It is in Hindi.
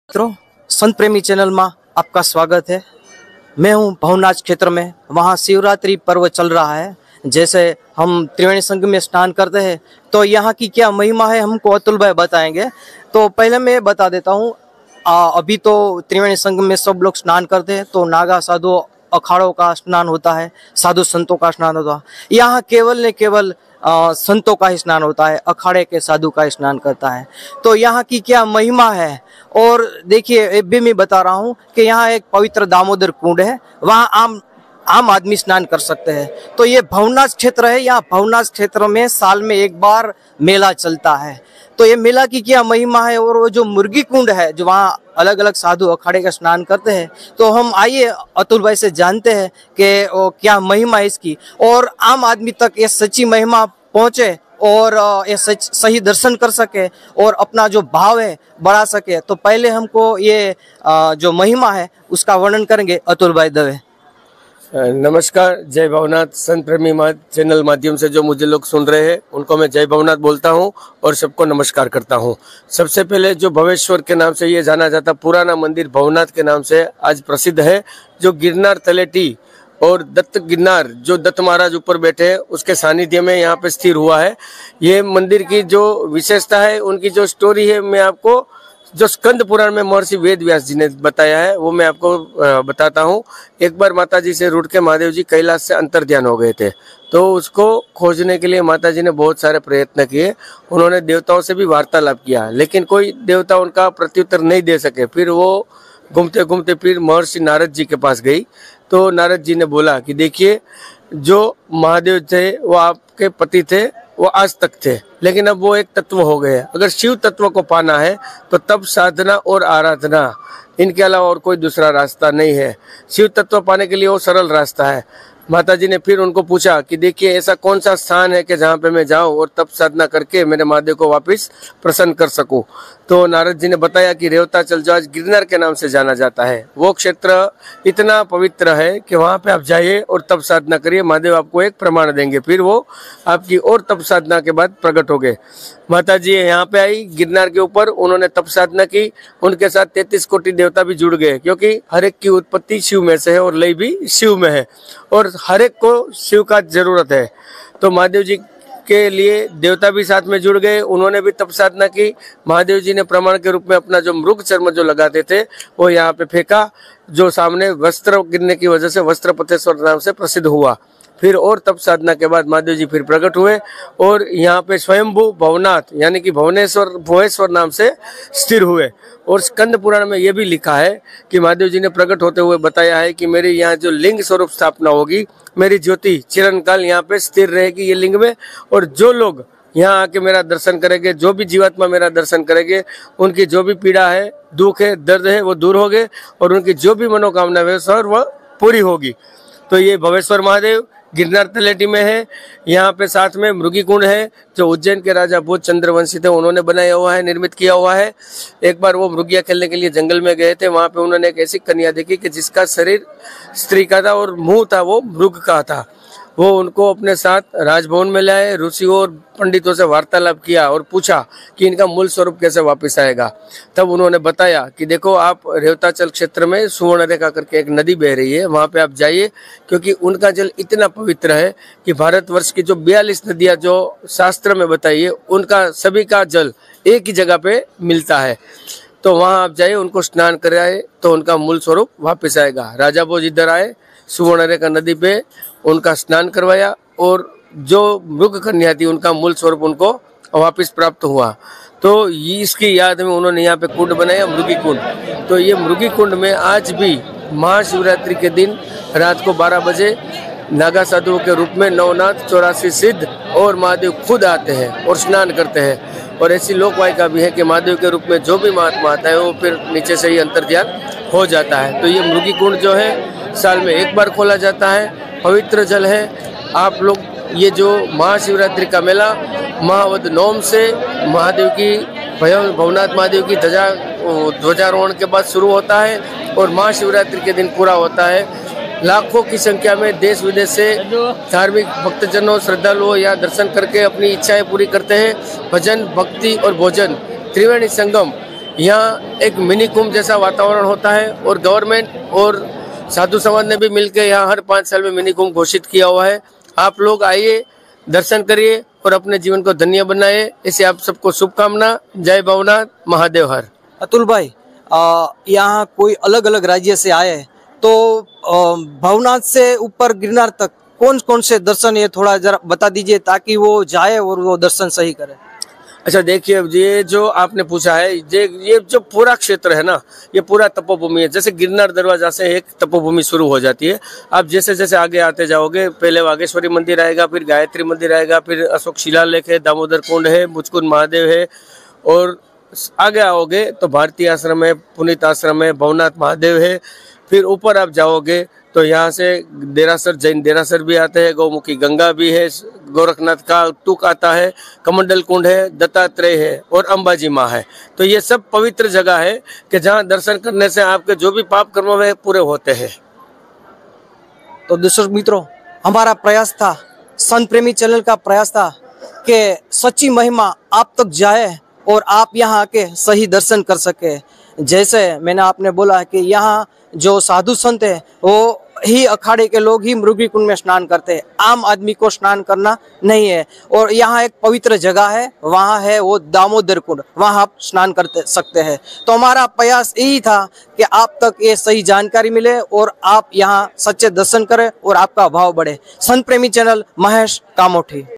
मित्रों, संत प्रेमी चैनल में आपका स्वागत है। मैं हूं भवनाथ क्षेत्र में। वहां शिवरात्रि पर्व चल रहा है। जैसे हम त्रिवेणी संगम में स्नान करते हैं तो यहाँ की क्या महिमा है हमको अतुल भाई बताएंगे। तो पहले मैं बता देता हूँ, अभी तो त्रिवेणी संगम में सब लोग स्नान करते हैं तो नागा साधु अखाड़ों का स्नान होता है, साधु संतों का स्नान होता है। यहाँ केवल ने केवल संतों का ही स्नान होता है, अखाड़े के साधु का स्नान करता है। तो यहाँ की क्या महिमा है। और देखिए, ये भी मैं बता रहा हूँ कि यहाँ एक पवित्र दामोदर कुंड है, वहाँ आम आदमी स्नान कर सकते हैं। तो ये भवनाथ क्षेत्र है। यहाँ भवनाथ क्षेत्र में साल में एक बार मेला चलता है। तो ये मेला की क्या महिमा है। और वो जो मुर्गी कुंड है, जो वहाँ अलग अलग साधु अखाड़े का स्नान करते हैं, तो हम आइए अतुल भाई से जानते हैं कि वो क्या महिमा है इसकी, और आम आदमी तक ये सच्ची महिमा पहुँचे और ये सही दर्शन कर सके और अपना जो भाव है बढ़ा सके। तो पहले हमको ये जो महिमा है उसका वर्णन करेंगे अतुल भाई दवे। नमस्कार, जय भवनाथ। संत प्रेमी चैनल माध्यम से जो मुझे लोग सुन रहे हैं उनको मैं जय भवनाथ बोलता हूं और सबको नमस्कार करता हूं। सबसे पहले जो भवेश्वर के नाम से ये जाना जाता पुराना मंदिर भवनाथ के नाम से आज प्रसिद्ध है, जो गिरनार तलेटी और दत्त गिरनार जो दत्त महाराज ऊपर बैठे हैं उसके सानिध्य में यहाँ पे स्थिर हुआ है। ये मंदिर की जो विशेषता है, उनकी जो स्टोरी है, मैं आपको जो स्कंद पुराण में महर्षि वेद व्यास जी ने बताया है वो मैं आपको बताता हूँ। एक बार माता जी से रूठ के महादेव जी कैलाश से अंतर ध्यान हो गए थे, तो उसको खोजने के लिए माता जी ने बहुत सारे प्रयत्न किए। उन्होंने देवताओं से भी वार्तालाप किया, लेकिन कोई देवता उनका प्रत्युत्तर नहीं दे सके। फिर वो घूमते घूमते फिर महर्षि नारद जी के पास गई। तो नारद जी ने बोला कि देखिए, जो महादेव थे वो आपके पति थे, वो आज तक थे, लेकिन अब वो एक तत्व हो गए। अगर शिव तत्व को पाना है तो तब साधना और आराधना, इनके अलावा और कोई दूसरा रास्ता नहीं है। शिव तत्व पाने के लिए वो सरल रास्ता है। माता जी ने फिर उनको पूछा कि देखिए, ऐसा कौन सा स्थान है कि जहाँ पे मैं जाऊँ और तप साधना करके मेरे महादेव को वापस प्रसन्न कर सकूँ। तो नारद जी ने बताया कि रेवताचल, जो आज गिरनार के नाम से जाना जाता है, वो क्षेत्र इतना पवित्र है कि वहाँ पे आप जाइए और तप साधना करिए। महादेव आपको एक प्रमाण देंगे, फिर वो आपकी और तप साधना के बाद प्रकट हो गए। माता जी यहाँ पे आई गिरनार के ऊपर, उन्होंने तप साधना की। उनके साथ 33 कोटि देवता भी जुड़ गए, क्योंकि हर एक की उत्पत्ति शिव में से है और लय भी शिव में है और हर एक को शिव का जरूरत है। तो महादेव जी के लिए देवता भी साथ में जुड़ गए, उन्होंने भी तप साधना की। महादेव जी ने प्रमाण के रूप में अपना जो मृग चर्म जो लगाते थे वो यहाँ पे फेंका, जो सामने वस्त्र गिरने की वजह से वस्त्रपथेश्वर नाम से प्रसिद्ध हुआ। फिर और तप साधना के बाद महादेव जी फिर प्रकट हुए और यहाँ पे स्वयंभू भवनाथ यानी कि भुवनेश्वर नाम से स्थिर हुए। और स्कंद पुराण में यह भी लिखा है कि महादेव जी ने प्रकट होते हुए बताया है कि मेरी यहाँ जो लिंग स्वरूप स्थापना होगी, मेरी ज्योति चिरंकाल यहाँ पे स्थिर रहेगी ये लिंग में, और जो लोग यहाँ आके मेरा दर्शन करेंगे, जो भी जीवात्मा मेरा दर्शन करेंगे, उनकी जो भी पीड़ा है, दुख है, दर्द है, वो दूर हो गए और उनकी जो भी मनोकामना है वह पूरी होगी। तो ये भवेश्वर महादेव गिरनार तलेटी में है। यहाँ पे साथ में मृगी कुंड है, जो उज्जैन के राजा भूत चंद्रवंशी थे उन्होंने बनाया हुआ है, निर्मित किया हुआ है। एक बार वो मृगिया खेलने के लिए जंगल में गए थे, वहां पे उन्होंने एक ऐसी कन्या देखी कि जिसका शरीर स्त्री का था और मुंह था वो मृग का था। वो उनको अपने साथ राजभवन में लाए, ऋषियों और पंडितों से वार्तालाप किया और पूछा कि इनका मूल स्वरूप कैसे वापस आएगा। तब उन्होंने बताया कि देखो, आप रेवताचल क्षेत्र में सुवर्ण रेखा करके एक नदी बह रही है, वहां पे आप जाइए, क्योंकि उनका जल इतना पवित्र है कि भारतवर्ष की जो 42 नदियां जो शास्त्र में बताई है, उनका सभी का जल एक ही जगह पे मिलता है। तो वहां आप जाइए, उनको स्नान कराए तो उनका मूल स्वरूप वापस आएगा। राजा भोज इधर आए, सुवर्ण रेखा नदी पे उनका स्नान करवाया और जो मृग कन्या थी उनका मूल स्वरूप उनको वापस प्राप्त हुआ। तो इसकी याद में उन्होंने यहाँ पे कुंड बनाया, मृगी कुंड। तो ये मृगी कुंड में आज भी महाशिवरात्रि के दिन रात को 12 बजे नागा साधुओं के रूप में नवनाथ 84 सिद्ध और महादेव खुद आते हैं और स्नान करते हैं। और ऐसी लोकवायिका भी है कि महादेव के रूप में जो भी महात्मा आता है वो फिर नीचे से ही अंतर्ध्यान हो जाता है। तो ये मृगी कुंड जो है साल में एक बार खोला जाता है, पवित्र जल है। आप लोग ये जो महाशिवरात्रि का मेला महावद नौम से महादेव की भवनाथ महादेव की ध्वजारोहण के बाद शुरू होता है और महाशिवरात्रि के दिन पूरा होता है। लाखों की संख्या में देश विदेश से धार्मिक भक्तजनों, श्रद्धालुओं यहाँ दर्शन करके अपनी इच्छाएं पूरी करते हैं। भजन, भक्ति और भोजन त्रिवेणी संगम यहाँ एक मिनी कुंभ जैसा वातावरण होता है और गवर्नमेंट और साधु समाज ने भी मिलकर यहाँ हर 5 साल में मिनी कुंभ घोषित किया हुआ है। आप लोग आइए, दर्शन करिए और अपने जीवन को धन्य बनाए। इसे आप सबको शुभकामना। जय भवनाथ, महादेव हर। अतुल भाई, यहाँ कोई अलग अलग राज्य से आए तो भवनाथ से ऊपर गिरनार तक कौन कौन से दर्शन, ये थोड़ा जरा बता दीजिए ताकि वो जाए और वो दर्शन सही करे। अच्छा देखिए, ये जो आपने पूछा है, ये जो पूरा क्षेत्र है ना, ये पूरा तपोभूमि है। जैसे गिरनार दरवाजा से एक तपोभूमि शुरू हो जाती है। आप जैसे जैसे आगे आते जाओगे, पहले वागेश्वरी मंदिर आएगा, फिर गायत्री मंदिर आएगा, फिर अशोक शिलालेख है, दामोदर कुंड है, मुचकुंद महादेव है, और आगे आओगे तो भारतीय आश्रम है, पुनीत आश्रम है, भवनाथ महादेव है। फिर ऊपर आप जाओगे तो यहाँ से देरासर, जैन देरासर भी आते हैं, गौमुखी गंगा भी है, गोरखनाथ का टूक आता है, कमंडल कुंड है, दत्तात्रेय है और अंबाजी माँ है। तो ये सब पवित्र जगह है कि जहाँ दर्शन करने से आपके जो भी पाप कर्म है पूरे होते हैं। तो दर्शक मित्रों, हमारा प्रयास था, संत प्रेमी चैनल का प्रयास था कि सच्ची महिमा आप तक जाए और आप यहाँ आके सही दर्शन कर सके। जैसे मैंने आपने बोला कि यहाँ जो साधु संत है वो ही अखाड़े के लोग ही मृगी कुंड में स्नान करते हैं, आम आदमी को स्नान करना नहीं है। और यहाँ एक पवित्र जगह है, वहाँ है वो दामोदर कुंड, वहाँ आप स्नान करते सकते हैं। तो हमारा प्रयास यही था कि आप तक ये सही जानकारी मिले और आप यहाँ सच्चे दर्शन करें और आपका भाव बढ़े। संत प्रेमी चैनल, महेश कामोठी।